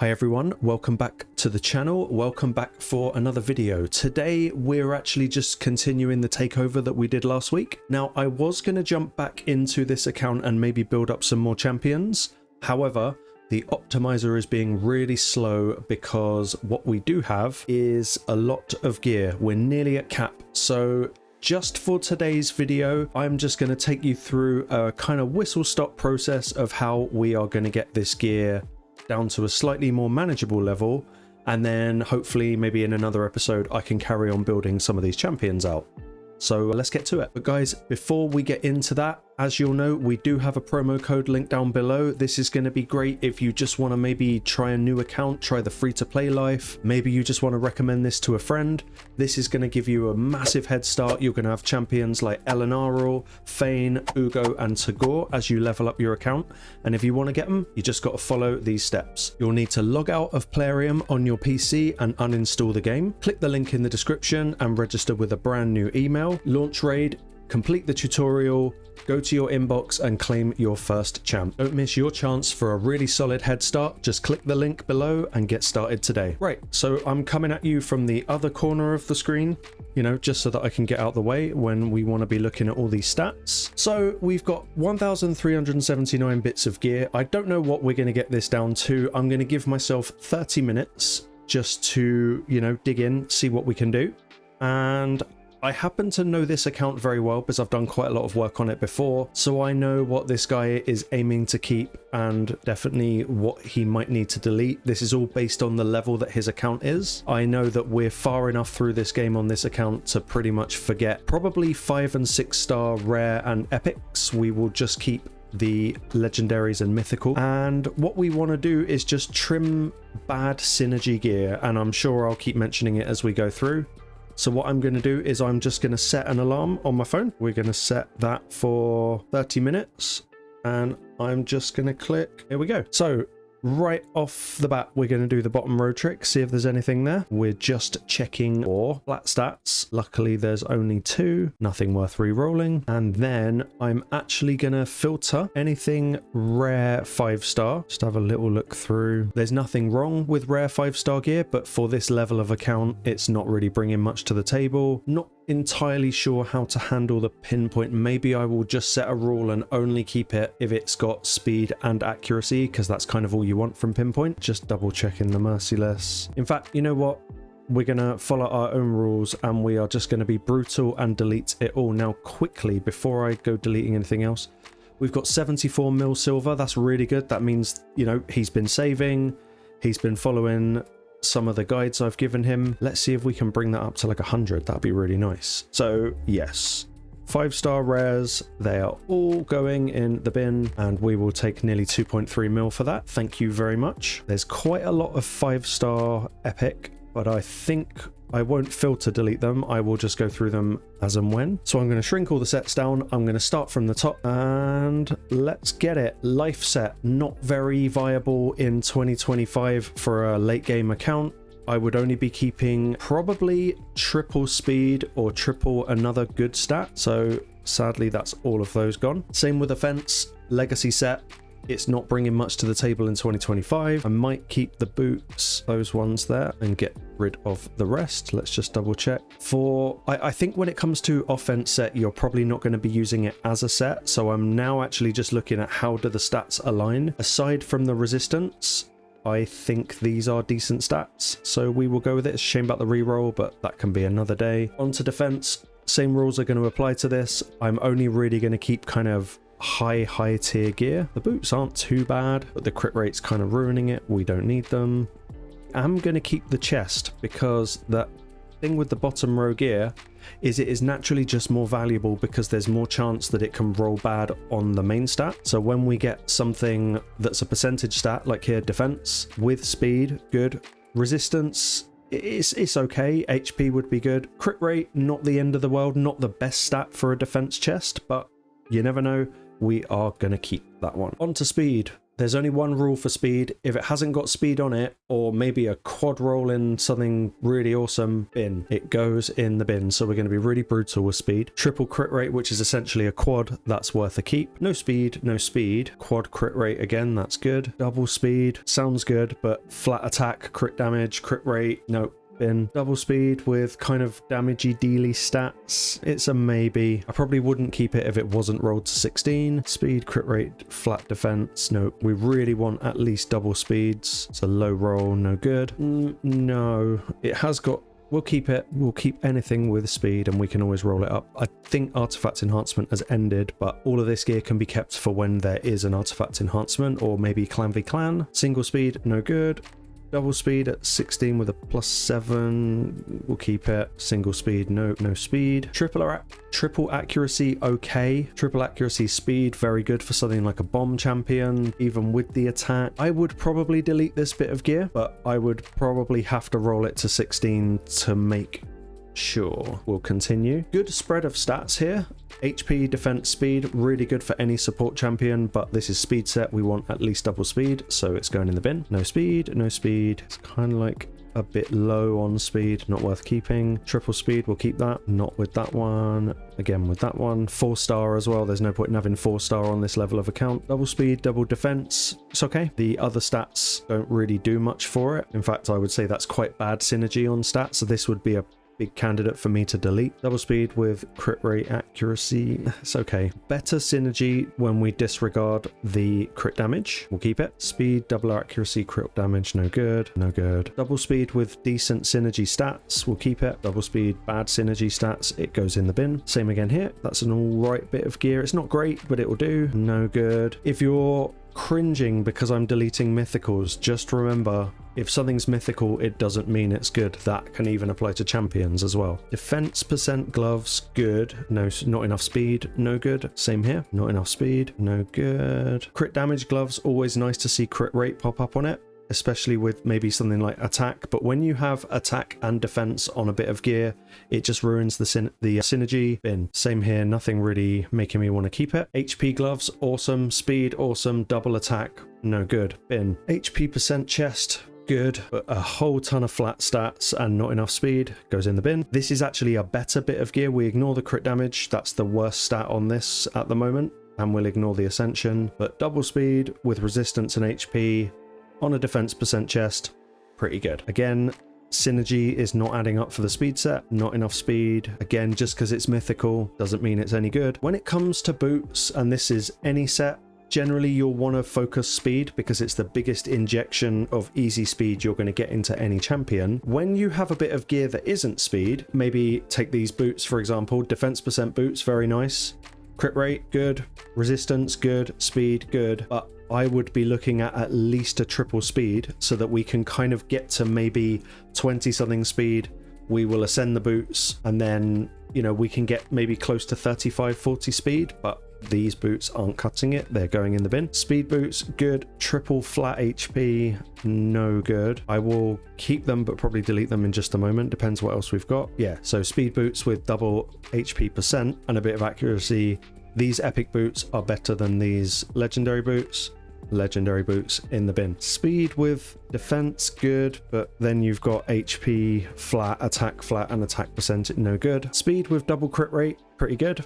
Hi everyone, welcome back to the channel. Welcome back for another video. Today we're actually just continuing the takeover that we did last week. Now I was going to jump back into this account and maybe build up some more champions. However, the optimizer is being really slow because what we do have is a lot of gear. We're nearly at cap. So just for today's video, I'm just going to take you through a kind of whistle-stop process of how we are going to get this gear down to a slightly more manageable level, and then hopefully maybe in another episode I can carry on building some of these champions out. So let's get to it. But guys, before we get into that, as you'll know, we do have a promo code link down below. This is going to be great if you just want to maybe try a new account, try the free-to-play life. Maybe you just want to recommend this to a friend. This is going to give you a massive head start. You're going to have champions like Elenaril, Fayne, Uugo and Tagoar as you level up your account. And if you want to get them, you just got to follow these steps. You'll need to log out of Plarium on your PC and uninstall the game. Click the link in the description and register with a brand new email. Launch raid, complete the tutorial, go to your inbox and claim your first champ. Don't miss your chance for a really solid head start. Just click the link below and get started today. Right, so I'm coming at you from the other corner of the screen, you know, just so that I can get out the way when we want to be looking at all these stats. So we've got 1,379 bits of gear. I don't know what we're going to get this down to. I'm going to give myself 30 minutes just to, you know, dig in, see what we can do. And I happen to know this account very well because I've done quite a lot of work on it before, so I know what this guy is aiming to keep and definitely what he might need to delete. This is all based on the level that his account is. I know that we're far enough through this game on this account to pretty much forget probably 5 and 6 star rare and epics. We will just keep the legendaries and mythical, and what we want to do is just trim bad synergy gear, and I'm sure I'll keep mentioning it as we go through. So what I'm going to do is I'm just going to set an alarm on my phone. We're going to set that for 30 minutes and I'm just going to click. Here we go. So right off the bat, we're going to do the bottom row trick, see if there's anything there. We're just checking for flat stats. Luckily, there's only 2, nothing worth re-rolling. And then I'm actually going to filter anything rare 5-star. Just have a little look through. There's nothing wrong with rare 5-star gear, but for this level of account, it's not really bringing much to the table. Not entirely sure how to handle the pinpoint. Maybe I will just set a rule and only keep it if it's got speed and accuracy, because that's kind of all you want from pinpoint. Just double checking the merciless. In fact, you know what? We're going to follow our own rules and we are just going to be brutal and delete it all. Now quickly, before I go deleting anything else, we've got 74 mil silver. That's really good. That means, you know, he's been saving, he's been following some of the guides I've given him. Let's see if we can bring that up to like 100. That'd be really nice. So yes, 5-star rares, they are all going in the bin and we will take nearly 2.3 mil for that. Thank you very much. There's quite a lot of 5-star epic, but I think I won't filter delete them. I will just go through them as and when. So I'm going to shrink all the sets down. I'm going to start from the top and let's get it. Life set, not very viable in 2025 for a late game account. I would only be keeping probably triple speed or triple another good stat. So sadly, that's all of those gone. Same with offense, legacy set. It's not bringing much to the table in 2025. I might keep the boots, those ones there, and get rid of the rest. Let's just double check. I think when it comes to offense set, you're probably not going to be using it as a set. So I'm now actually just looking at how do the stats align. Aside from the resistance, I think these are decent stats. So we will go with it. It's a shame about the reroll, but that can be another day. On to defense. Same rules are going to apply to this. I'm only really going to keep kind of high tier gear. The boots aren't too bad, but the crit rate's kind of ruining it. We don't need them. I'm going to keep the chest because that thing with the bottom row gear is it is naturally just more valuable because there's more chance that it can roll bad on the main stat. So when we get something that's a percentage stat, like here, defense with speed, good. Resistance, it's okay. HP would be good. Crit rate, not the end of the world, not the best stat for a defense chest, but you never know. We are going to keep that one. On to speed. There's only one rule for speed. If it hasn't got speed on it, or maybe a quad roll in something really awesome, bin. It goes in the bin. So we're going to be really brutal with speed. Triple crit rate, which is essentially a quad, that's worth a keep. No speed, no speed. Quad crit rate again, that's good. Double speed, sounds good, but flat attack, crit damage, crit rate, no. Bin. Double speed with kind of damagey dealy stats, it's a maybe. I probably wouldn't keep it if it wasn't rolled to 16. Speed, crit rate, flat defense, no. We really want at least double speeds. It's a low roll, no good. No, it has got, we'll keep it. We'll keep anything with speed and we can always roll it up. I think artifact enhancement has ended, but all of this gear can be kept for when there is an artifact enhancement, or maybe clan v clan. Single speed, no good. Double speed at 16 with a +7, we'll keep it. Single speed, no speed. Triple accuracy, okay. Triple accuracy speed, very good for something like a bomb champion, even with the attack. I would probably delete this bit of gear, but I would probably have to roll it to 16 to make sure. We'll continue. Good spread of stats here. HP, defense, speed, really good for any support champion, but this is speed set. We want at least double speed, so it's going in the bin. No speed, no speed. It's kind of like a bit low on speed, not worth keeping. Triple speed, we'll keep that. Not with that one. Again with that one. 4-star as well. There's no point in having 4-star on this level of account. Double speed, double defense. It's okay. The other stats don't really do much for it. In fact, I would say that's quite bad synergy on stats, so this would be a big candidate for me to delete. Double speed with crit rate accuracy, it's okay. Better synergy when we disregard the crit damage, we'll keep it. Speed, double accuracy, crit damage, no good, no good. Double speed with decent synergy stats, we'll keep it. Double speed, bad synergy stats, it goes in the bin. Same again here, that's an all right bit of gear. It's not great, but it will do. No good. If you're cringing because I'm deleting mythicals, just remember, if something's mythical, it doesn't mean it's good. That can even apply to champions as well. Defense percent gloves, good. No, not enough speed, no good. Same here, not enough speed, no good. Crit damage gloves, always nice to see crit rate pop up on it, especially with maybe something like attack. But when you have attack and defense on a bit of gear, it just ruins the synergy. Bin. Same here, nothing really making me want to keep it. HP gloves, awesome. Speed, awesome. Double attack, no good. Bin. HP percent chest, good, but a whole ton of flat stats and not enough speed, goes in the bin. This is actually a better bit of gear. We ignore the crit damage, that's the worst stat on this at the moment, and we'll ignore the ascension. But double speed with resistance and HP on a defense percent chest, pretty good. Again, synergy is not adding up for the speed set, not enough speed. Again, just because it's mythical doesn't mean it's any good. When it comes to boots, and this is any set, generally you'll want to focus speed because it's the biggest injection of easy speed you're going to get into any champion. When you have a bit of gear that isn't speed, maybe take these boots for example. Defense percent boots, very nice. Crit rate, good. Resistance, good. Speed, good. But I would be looking at least a triple speed so that we can kind of get to maybe 20 something speed. We will ascend the boots and then, you know, we can get maybe close to 35-40 speed, but these boots aren't cutting it, they're going in the bin. Speed boots, good. Triple flat HP, no good. I will keep them but probably delete them in just a moment, depends what else we've got. Yeah, so speed boots with double HP percent and a bit of accuracy. These epic boots are better than these legendary boots. Legendary boots in the bin. Speed with defense, good, but then you've got HP flat, and attack percent, no good. Speed with double crit rate, pretty good.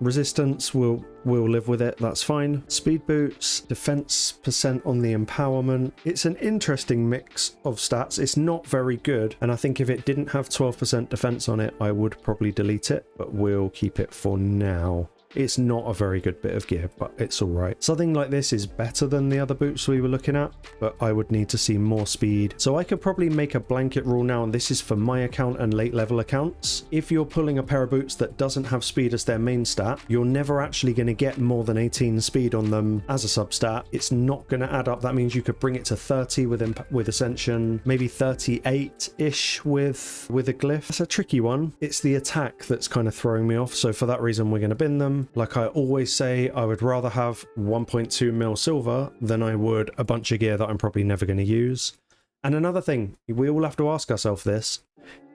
Resistance, we'll live with it, that's fine. Speed boots, defense percent on the empowerment. It's an interesting mix of stats. It's not very good, and I think if it didn't have 12% defense on it, I would probably delete it, but we'll keep it for now. It's not a very good bit of gear, but it's all right. Something like this is better than the other boots we were looking at, but I would need to see more speed. So I could probably make a blanket rule now, and this is for my account and late level accounts. If you're pulling a pair of boots that doesn't have speed as their main stat, you're never actually going to get more than 18 speed on them as a substat. It's not going to add up. That means you could bring it to 30 with Ascension, maybe 38-ish with a glyph. That's a tricky one. It's the attack that's kind of throwing me off, so for that reason we're going to bin them. Like I always say, I would rather have 1.2 mil silver than I would a bunch of gear that I'm probably never going to use. And another thing, we all have to ask ourselves this: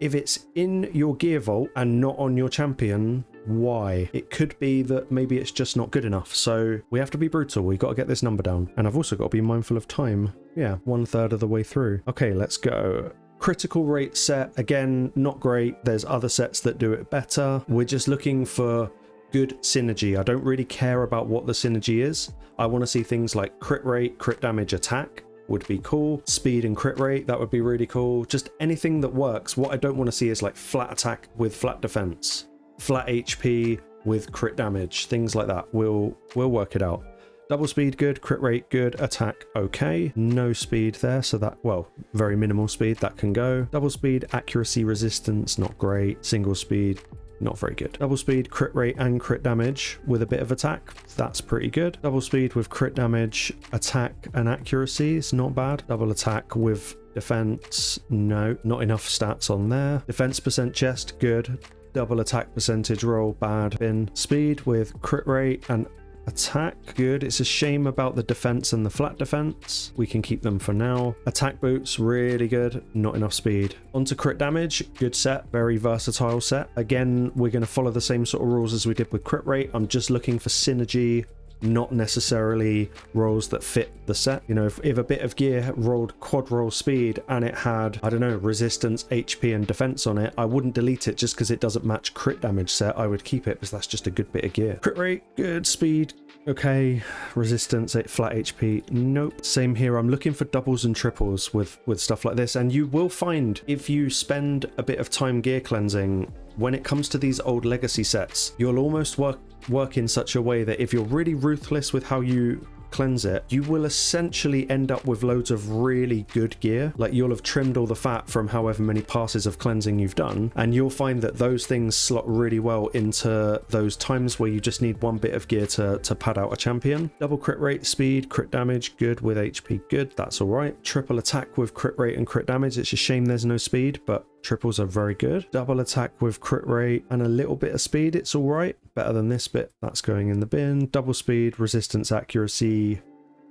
if it's in your gear vault and not on your champion, why. It could be that maybe it's just not good enough. So we have to be brutal. We've got to get this number down. And I've also got to be mindful of time. Yeah, 1/3 of the way through. Okay, let's go. Critical rate set, again, not great. There's other sets that do it better. We're just looking for good synergy. I don't really care about what the synergy is. I want to see things like crit rate, crit damage, attack would be cool. Speed and crit rate, that would be really cool. Just anything that works. What I don't want to see is like flat attack with flat defense, flat HP with crit damage, things like that. We'll work it out. Double speed, good. Crit rate, good. Attack, okay. No speed there, so that, well, very minimal speed, that can go. Double speed, accuracy, resistance, not great. Single speed, not very good. Double speed, crit rate and crit damage with a bit of attack, that's pretty good. Double speed with crit damage, attack and accuracy is not bad. Double attack with defense, no, not enough stats on there. Defense percent chest, good. Double attack percentage roll, bad. Bin speed with crit rate and attack, good. It's a shame about the defense and the flat defense. We can keep them for now. Attack boots, really good. Not enough speed. Onto crit damage, good set, very versatile set. Again, we're going to follow the same sort of rules as we did with crit rate. I'm just looking for synergy, not necessarily rolls that fit the set. You know, if a bit of gear rolled quad roll speed and it had, I don't know, resistance, HP and defense on it, I wouldn't delete it just because it doesn't match crit damage set. I would keep it because that's just a good bit of gear. Crit rate, good. Speed, okay. Resistance, flat HP, nope. Same here. I'm looking for doubles and triples with stuff like this, and you will find if you spend a bit of time gear cleansing, when it comes to these old legacy sets, you'll almost work in such a way that if you're really ruthless with how you cleanse it, you will essentially end up with loads of really good gear. Like, you'll have trimmed all the fat from however many passes of cleansing you've done, and you'll find that those things slot really well into those times where you just need one bit of gear to pad out a champion. Double crit rate, speed, crit damage, good with HP, good, that's all right. Triple attack with crit rate and crit damage, it's a shame there's no speed, but triples are very good. Double attack with crit rate and a little bit of speed, it's all right. Better than this bit, that's going in the bin. Double speed, resistance, accuracy,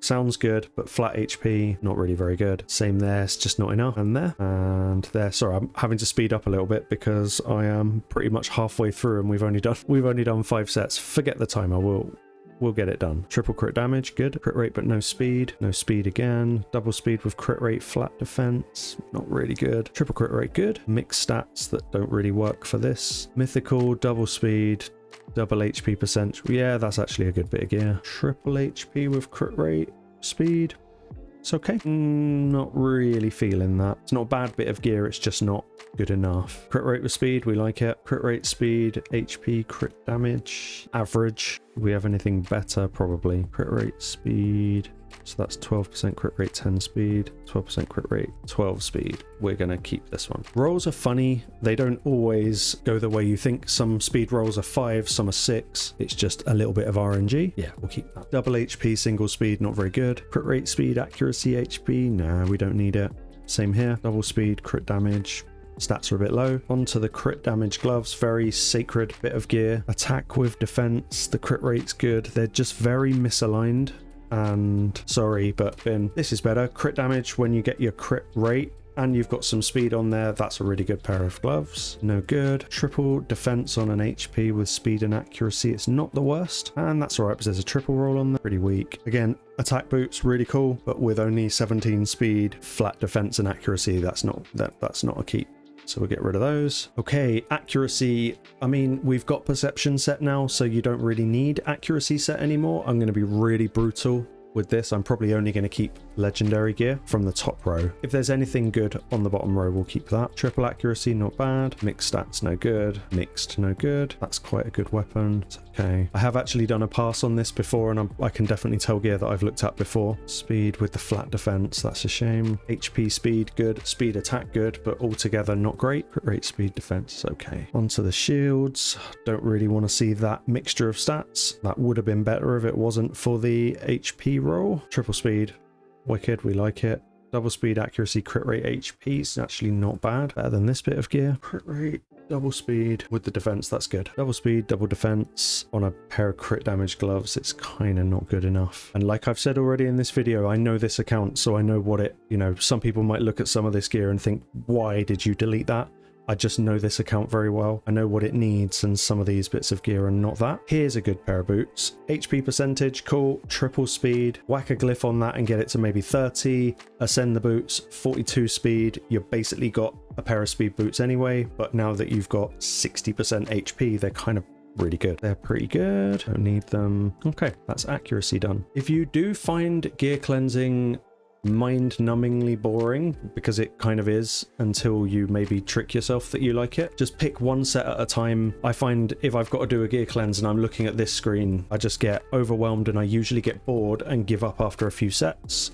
sounds good, but flat HP, not really very good. Same there, it's just not enough. And there, and there. Sorry, I'm having to speed up a little bit because I am pretty much halfway through and we've only done 5 sets. Forget the timer, we'll get it done. Triple crit damage, good. Crit rate, but no speed. No speed again. Double speed with crit rate, flat defense, not really good. Triple crit rate, good. Mixed stats that don't really work for this. Mythical, double speed, double HP percent. Yeah, that's actually a good bit of gear. Triple HP with crit rate, speed. It's okay. Not really feeling that. It's not a bad bit of gear, it's just not good enough. Crit rate with speed, we like it. Crit rate, speed, HP, crit damage, average. Do we have anything better? Probably. Crit rate, speed. So that's 12% crit rate, 10 speed, 12% crit rate, 12 speed. We're going to keep this one. Rolls are funny. They don't always go the way you think. Some speed rolls are 5, some are 6. It's just a little bit of RNG. Yeah, we'll keep that. Double HP, single speed, not very good. Crit rate, speed, accuracy, HP. Nah, we don't need it. Same here. Double speed, crit damage. Stats are a bit low. Onto the crit damage gloves, very sacred bit of gear. Attack with defense, the crit rate's good. They're just very misaligned. And sorry, but Ben, this is better. Crit damage when you get your crit rate and you've got some speed on there. That's a really good pair of gloves. No good. Triple defense on an HP with speed and accuracy. It's not the worst, and that's all right because there's a triple roll on there. Pretty weak. Again, attack boots, really cool, but with only 17 speed, flat defense and accuracy, that's not a keep. So we'll get rid of those. Okay, accuracy. I mean, we've got perception set now, so you don't really need accuracy set anymore. I'm going to be really brutal with this. I'm probably only going to keep legendary gear from the top row. If there's anything good on the bottom row, we'll keep that. Triple accuracy, not bad. Mixed stats, no good. Mixed, no good. That's quite a good weapon. It's okay. I have actually done a pass on this before, and I can definitely tell gear that I've looked at before. Speed with the flat defense, that's a shame. HP speed, good. Speed attack, good, but altogether not great. Crit rate, speed, defense, okay. Onto the shields. Don't really want to see that mixture of stats. That would have been better if it wasn't for the HP roll. Triple speed, wicked, we like it. Double speed, accuracy, crit rate, HP is actually not bad. Better than this bit of gear. Crit rate, double speed with the defense, that's good. Double speed, double defense on a pair of crit damage gloves, it's kind of not good enough. And like I've said already in this video, I know this account, so I know what it, you know, some people might look at some of this gear and think, why did you delete that? I just know this account very well. I know what it needs, and some of these bits of gear are not that. Here's a good pair of boots. HP percentage, cool. Triple speed. Whack a glyph on that and get it to maybe 30. Ascend the boots, 42 speed. You've basically got a pair of speed boots anyway, but now that you've got 60% HP, they're kind of really good. They're pretty good. Don't need them. Okay, that's accuracy done. If you do find gear cleansing mind-numbingly boring, because it kind of is until you maybe trick yourself that you like it, just pick one set at a time. I find if I've got to do a gear cleanse and I'm looking at this screen, I just get overwhelmed and I usually get bored and give up after a few sets.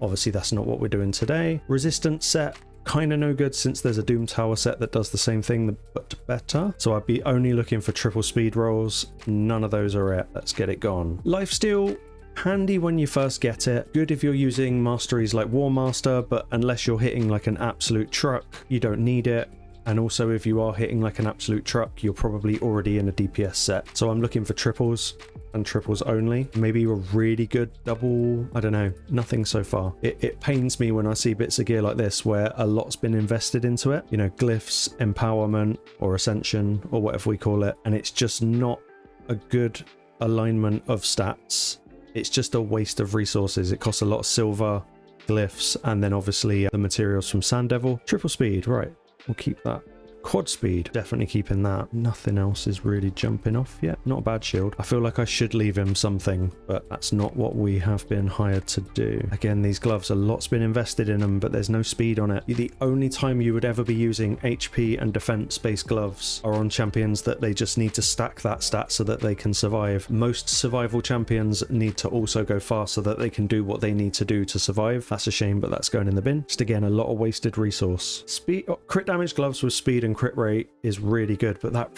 Obviously that's not what we're doing today. Resistance set, kind of no good since there's a Doom Tower set that does the same thing but better. So I'd be only looking for triple speed rolls. None of those are it. Let's get it gone. Lifesteal, handy when you first get it. Good if you're using masteries like War Master, but unless you're hitting like an absolute truck, you don't need it. And also if you are hitting like an absolute truck, you're probably already in a DPS set. So I'm looking for triples and triples only. Maybe a really good double, I don't know, nothing so far. It pains me when I see bits of gear like this where a lot's been invested into it, you know, glyphs, empowerment or ascension or whatever we call it, and it's just not a good alignment of stats. It's just a waste of resources. It costs a lot of silver, glyphs, and then obviously the materials from Sand Devil. Triple speed, right, we'll keep that. Quad speed, definitely keeping that. Nothing else is really jumping off yet. Not a bad shield. I feel like I should leave him something, but that's not what we have been hired to do. Again, these gloves, a lot's been invested in them, but there's no speed on it. The only time you would ever be using HP and defense-based gloves are on champions that they just need to stack that stat so that they can survive. Most survival champions need to also go fast so that they can do what they need to do to survive. That's a shame, but that's going in the bin. Just again, a lot of wasted resource. Speed, crit damage gloves with speed and crit rate is really good, but that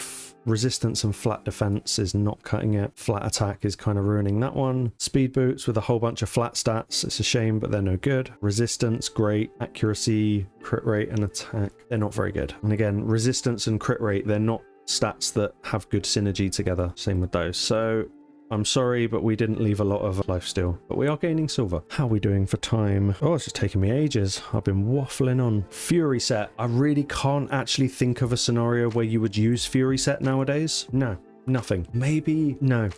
resistance and flat defense is not cutting it. Flat attack is kind of ruining that one. Speed boots with a whole bunch of flat stats, it's a shame, but they're no good. Resistance, great. Accuracy, crit rate, and attack, they're not very good. And again, resistance and crit rate, they're not stats that have good synergy together. Same with those. So I'm sorry, but we didn't leave a lot of lifesteal, but we are gaining silver. How are we doing for time? Oh, it's just taking me ages. I've been waffling on. Fury set. I really can't actually think of a scenario where you would use Fury set nowadays. No, nothing. Maybe, no.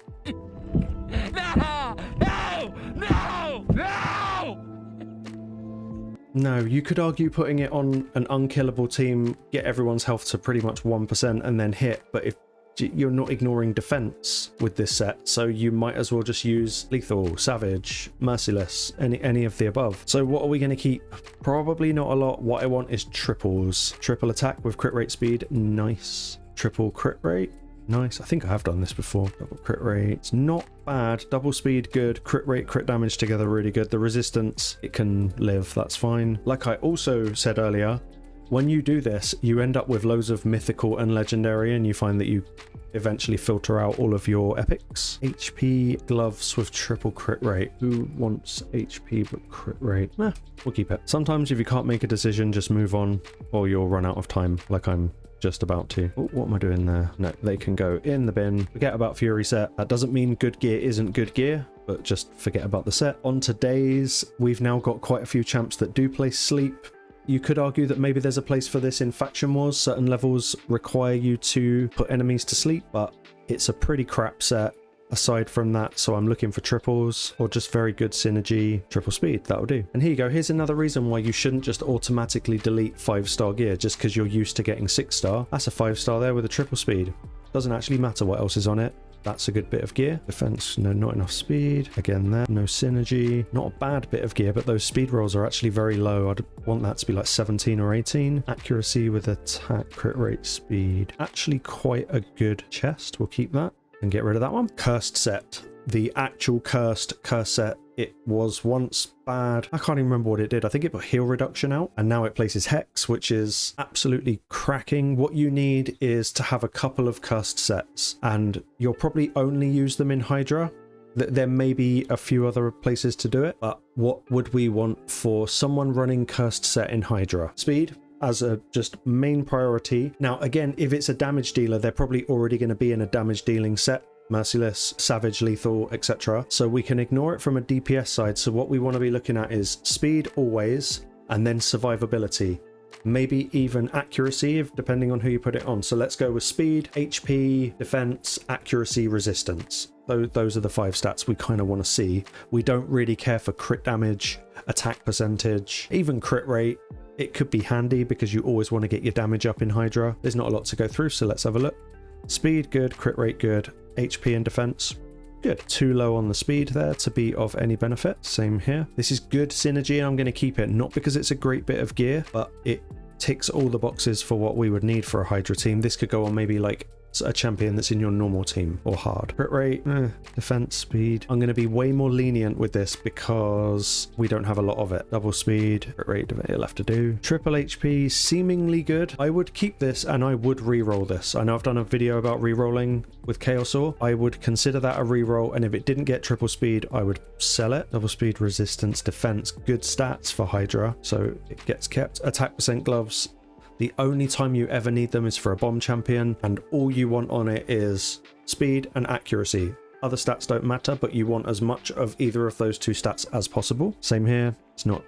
No, you could argue putting it on an unkillable team, get everyone's health to pretty much 1% and then hit, but if you're not ignoring defense with this set, so you might as well just use lethal, savage, merciless, any of the above. So what are we going to keep? Probably not a lot. What I want is triples. Triple attack with crit rate speed, nice. Triple crit rate, nice. I think I have done this before. Double crit rate, it's not bad. Double speed, good. Crit rate, crit damage together, really good. The resistance, it can live, that's fine. Like I also said earlier, when you do this, you end up with loads of mythical and legendary, and you find that you eventually filter out all of your epics. HP gloves with triple crit rate. Who wants HP but crit rate? We'll keep it. Sometimes if you can't make a decision, just move on or you'll run out of time, like I'm just about to. Oh, what am I doing there? No, they can go in the bin. Forget about Fury set. That doesn't mean good gear isn't good gear, but just forget about the set. On today's, we've now got quite a few champs that do play sleep. You could argue that maybe there's a place for this in Faction Wars. Certain levels require you to put enemies to sleep, but it's a pretty crap set aside from that. So I'm looking for triples or just very good synergy. Triple speed, that'll do. And here you go. Here's another reason why you shouldn't just automatically delete 5-star gear just because you're used to getting 6-star. That's a 5-star there with a triple speed. Doesn't actually matter what else is on it. That's a good bit of gear. Defense, no, not enough speed. Again there, no synergy. Not a bad bit of gear, but those speed rolls are actually very low. I'd want that to be like 17 or 18. Accuracy with attack, crit rate, speed. Actually quite a good chest. We'll keep that and get rid of that one. Cursed set. The actual curse set. It was once bad. I can't even remember what it did. I think it put heal reduction out, and now it places Hex, which is absolutely cracking. What you need is to have a couple of cursed sets, and you'll probably only use them in Hydra. There may be a few other places to do it, but what would we want for someone running cursed set in Hydra? Speed as a just main priority. Now, again, if it's a damage dealer, they're probably already going to be in a damage dealing set. Merciless, savage, lethal, etc. So we can ignore it from a DPS side. So what we want to be looking at is speed always, and then survivability. maybe even accuracy, depending on who you put it on. So let's go with speed, HP, defense, accuracy, resistance. Those are the 5 stats we kind of want to see. We don't really care for crit damage, attack percentage, even crit rate. It could be handy because you always want to get your damage up in Hydra. There's not a lot to go through, so let's have a look. Speed, good. Crit rate, good. HP and defense, good. Too low on the speed there to be of any benefit. Same here. This is good synergy, and I'm going to keep it, not because it's a great bit of gear, but it ticks all the boxes for what we would need for a Hydra team. This could go on maybe like a champion that's in your normal team or hard. Crit rate, defense, speed. I'm going to be way more lenient with this because we don't have a lot of it. Double speed, crit rate, it'll have to do. Triple HP, seemingly good. I would keep this and I would re-roll this. I know I've done a video about re-rolling with Chaos Ore. I would consider that a re-roll, and if it didn't get triple speed, I would sell it. Double speed, resistance, defense, good stats for Hydra, so it gets kept. Attack percent gloves. The only time you ever need them is for a bomb champion, and all you want on it is speed and accuracy. Other stats don't matter, but you want as much of either of those 2 stats as possible. Same here. It's not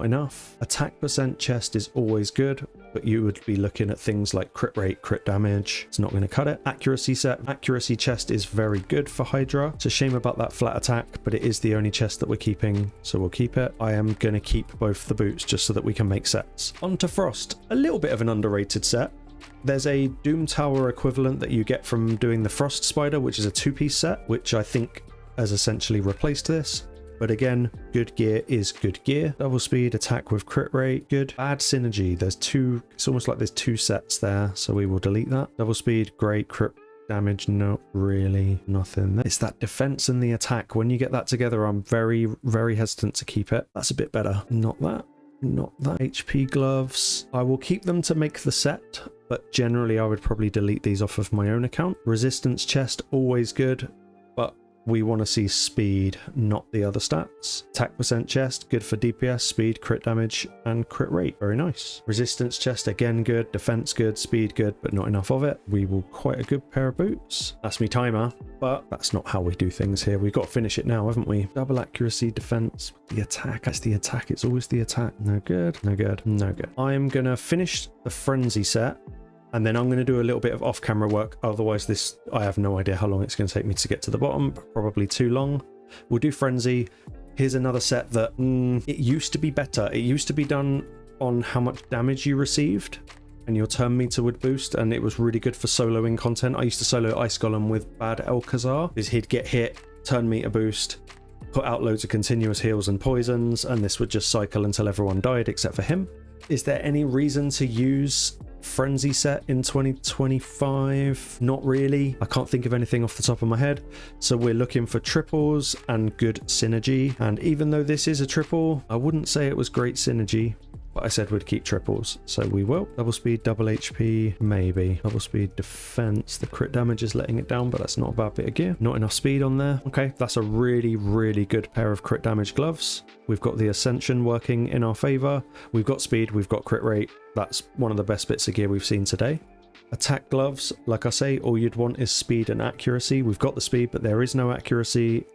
enough. Attack percent chest is always good, but you would be looking at things like crit rate, crit damage. It's not going to cut it. Accuracy set. Accuracy chest is very good for Hydra. It's a shame about that flat attack, but it is the only chest that we're keeping, so we'll keep it. I am going to keep both the boots just so that we can make sets. On to Frost. A little bit of an underrated set. There's a Doom Tower equivalent that you get from doing the Frost Spider, which is a 2-piece set, which I think has essentially replaced this. But again, good gear is good gear. Double speed, attack with crit rate, good. Bad synergy. There's 2, it's almost like there's 2 sets there, so we will delete that. Double speed, great. Crit damage, not really, nothing. It's that defense and the attack. When you get that together, I'm very, very hesitant to keep it. That's a bit better. Not that. Not that. HP gloves. I will keep them to make the set, but generally I would probably delete these off of my own account. Resistance chest, always good, but we want to see speed, not the other stats. Attack percent chest, good for DPS, speed, crit damage, and crit rate. Very nice. Resistance chest, again good. Defense good, speed good, but not enough of it. We will quite a good pair of boots. That's me timer, but that's not how we do things here. We've got to finish it now, haven't we? Double accuracy, defense, the attack. That's the attack. It's always the attack. No good, no good, no good. I'm going to finish the frenzy set, and then I'm going to do a little bit of off-camera work. Otherwise, this, I have no idea how long it's going to take me to get to the bottom. Probably too long. We'll do Frenzy. Here's another set that it used to be better. It used to be done on how much damage you received, and your turn meter would boost, and it was really good for soloing content. I used to solo Ice Golem with Bad Elkazar, because he'd get hit, turn meter boost, put out loads of continuous heals and poisons, and this would just cycle until everyone died except for him. Is there any reason to use Frenzy set in 2025? Not really. I can't think of anything off the top of my head. So we're looking for triples and good synergy. And even though this is a triple, I wouldn't say it was great synergy, but I said we'd keep triples, so we will. Double speed, double HP, maybe. Double speed, defense. The crit damage is letting it down, but that's not a bad bit of gear. Not enough speed on there. Okay, that's a really, really good pair of crit damage gloves. We've got the Ascension working in our favor. We've got speed, we've got crit rate. That's one of the best bits of gear we've seen today. Attack gloves, like I say, all you'd want is speed and accuracy. We've got the speed, but there is no accuracy.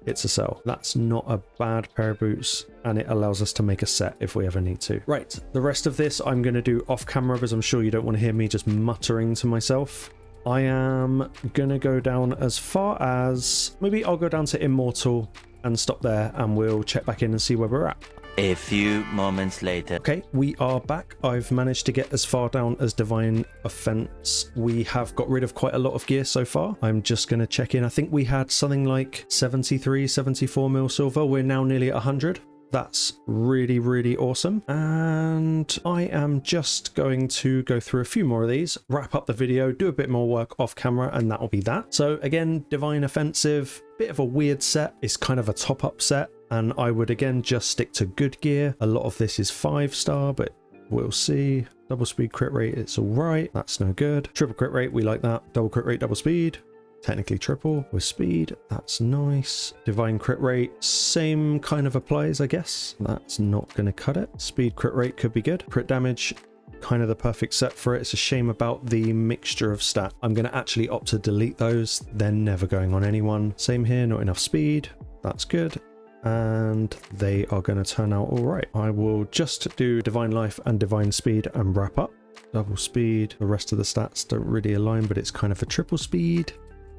It's a sell. That's not a bad pair of boots, and it allows us to make a set if we ever need to. Right, the rest of this I'm going to do off camera, because I'm sure you don't want to hear me just muttering to myself. I am going to go down as far as, maybe I'll go down to Immortal and stop there, and we'll check back in and see where we're at. A few moments later. Okay, we are back. I've managed to get as far down as Divine Offense. We have got rid of quite a lot of gear so far. I'm just going to check in. I think we had something like 73, 74 mil silver. We're now nearly at 100. That's really, really awesome. And I am just going to go through a few more of these, wrap up the video, do a bit more work off camera, and that'll be that. So again, Divine Offensive, bit of a weird set. It's kind of a top-up set, and I would again just stick to good gear. A lot of this is 5-star, but we'll see. Double speed crit rate, it's all right. That's no good. Triple crit rate, we like that. Double crit rate, double speed. Technically triple with speed. That's nice. Divine crit rate, same kind of applies, I guess. That's not going to cut it. Speed crit rate could be good. Crit damage, kind of the perfect set for it. It's a shame about the mixture of stat. I'm going to actually opt to delete those. They're never going on anyone. Same here, not enough speed. That's good. and they are going to turn out all right. I will just do Divine Life and Divine Speed and wrap up. Double speed. The rest of the stats don't really align, but it's kind of a triple speed.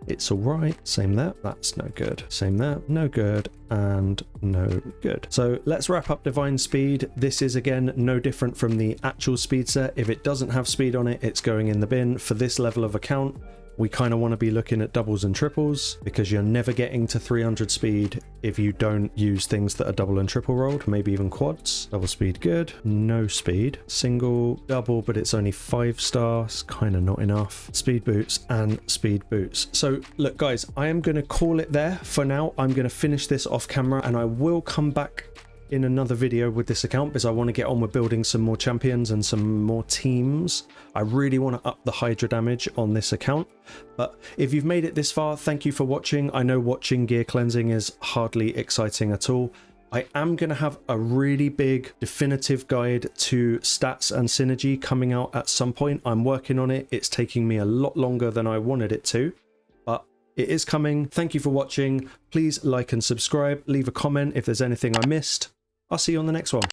It's all right. Same there. That's no good. Same there. No good. And no good. So let's wrap up Divine Speed. This is again no different from the actual speed set. If it doesn't have speed on it, it's going in the bin. For this level of account, we kind of want to be looking at doubles and triples, because you're never getting to 300 speed if you don't use things that are double and triple rolled, maybe even quads. Double speed, good. No speed. Single, double, but it's only 5 stars, kind of not enough. Speed boots and speed boots. So look guys, I am going to call it there for now. I'm going to finish this off camera, and I will come back in another video with this account because I want to get on with building some more champions and some more teams. I really want to up the Hydra damage on this account. But if you've made it this far, thank you for watching. I know watching gear cleansing is hardly exciting at all. I am going to have a really big definitive guide to stats and synergy coming out at some point. I'm working on it. It's taking me a lot longer than I wanted it to, but it is coming. Thank you for watching. Please like and subscribe. Leave a comment if there's anything I missed. I'll see you on the next one.